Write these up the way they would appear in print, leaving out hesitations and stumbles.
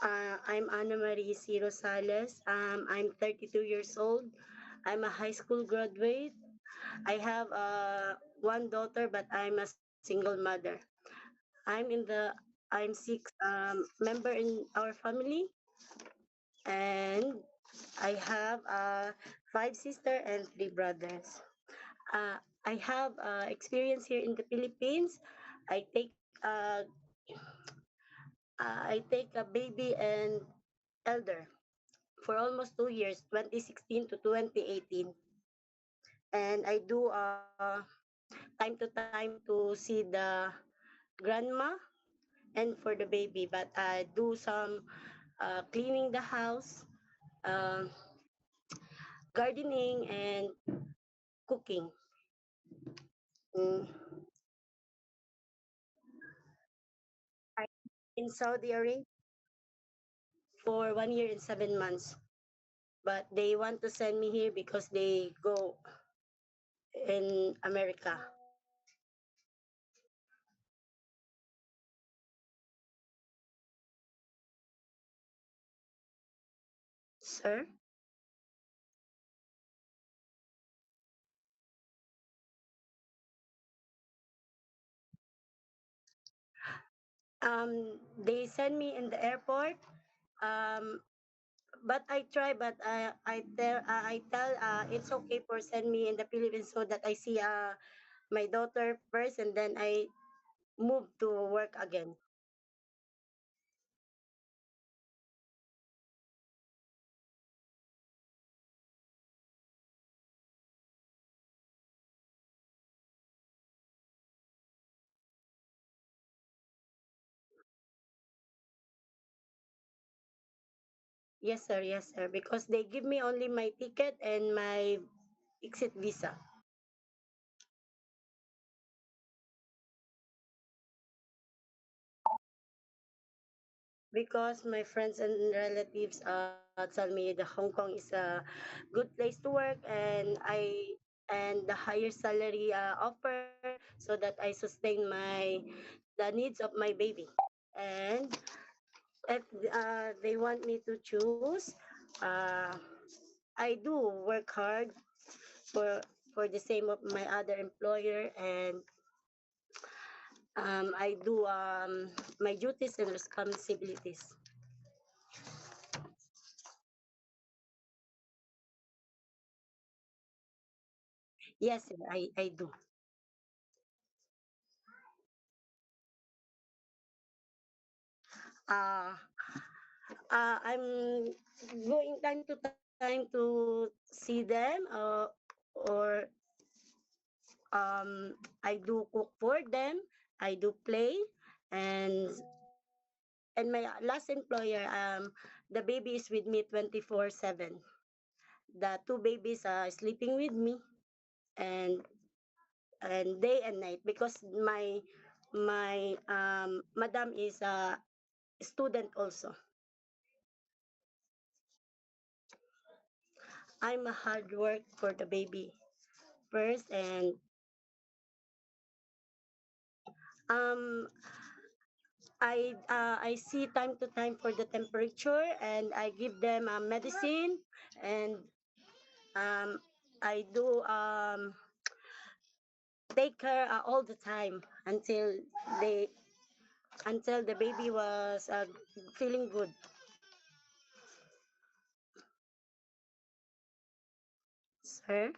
I'm Ana Marie C. Rosales. I'm 32 years old. I'm a high school graduate. I have one daughter, but I'm a single mother. I'm six member in our family, and I have five sisters and three brothers. I have experience here in the Philippines. I take I take a baby and elder for almost 2 years, 2016 to 2018. And I do time to time to see the grandma and for the baby. But I do some cleaning the house, uh, gardening, and cooking. Mm. I in Saudi Arabia for 1 year and 7 months. But they want to send me here because they go in America. Sir? They send me in the airport. Um, but I try, but I tell it's okay for send me in the Philippines so that I see my daughter first, and then I move to work again. Yes sir, because they give me only my ticket and my exit visa. Because my friends and relatives tell me the Hong Kong is a good place to work, and the higher salary offer so that I sustain the needs of my baby. And if they want me to choose, uh, I do work hard for for the same of my other employer, and I do my duties and responsibilities. Yes, sir, I do. Uh, I'm going time to time to see them, or I do cook for them. I do play, and my last employer, the baby is with me 24/7. The two babies are sleeping with me, and day and night, because my madam is a student also. I'm a hard work for the baby first, and um I see time to time for the temperature, and I give them medicine, and um I do take care all the time they until the baby was feeling good. Sir,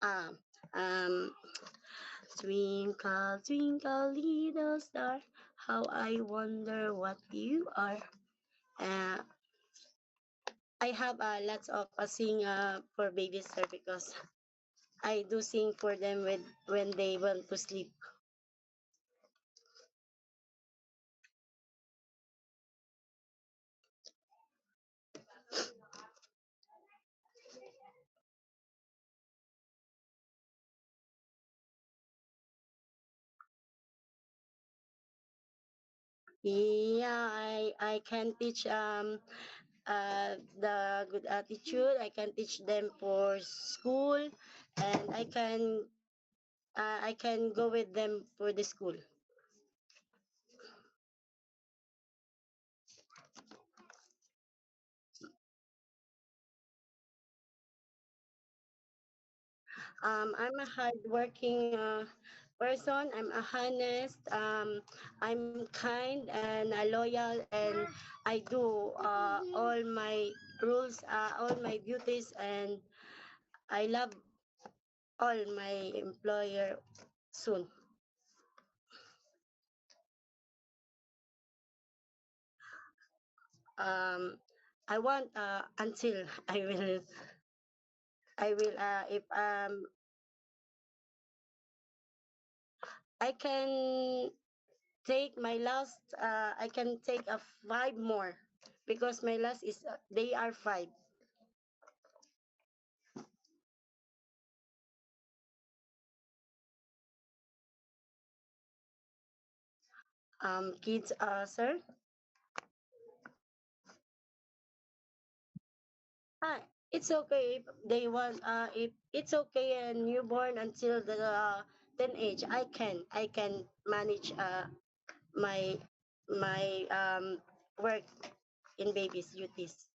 um um twinkle twinkle little star, how I wonder what you are. uh, I have lots of sing for babies, sir, because I do sing for them when they want to sleep. Yeah, I can teach the good attitude. I can teach them for school, and I can go with them for the school. I'm a hardworking person. I'm a honest. I'm kind and loyal, and I do all my rules, all my duties, and I love all my employer soon. Um, I want until I will if I can take my last I can take a five more because my last is they are five. Kids sir. Ah, it's okay if they want if it's okay and newborn until the teenage. I can manage my my work in babies duties.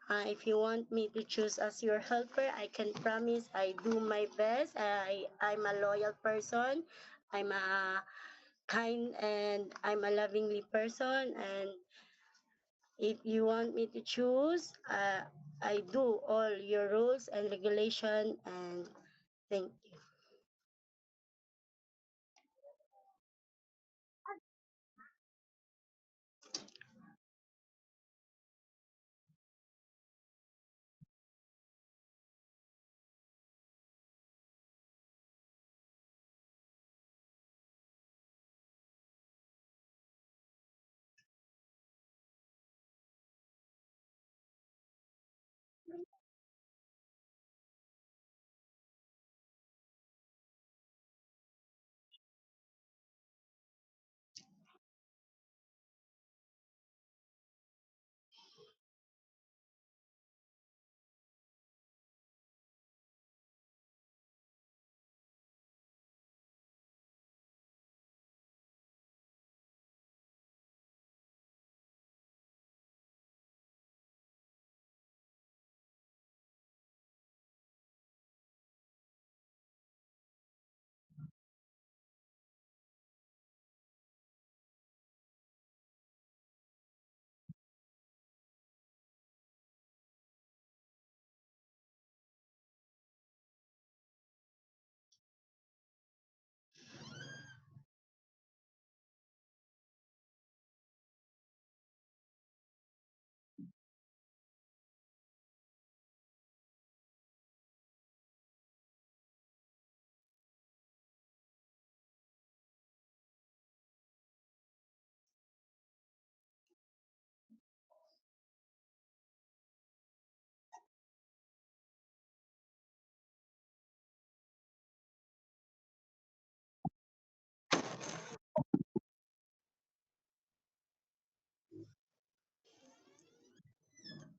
If you want me to choose as your helper, I can promise I do my best. I'm a loyal person. I'm a kind and I'm a lovingly person. And if you want me to choose, I do all your rules and regulation. And thank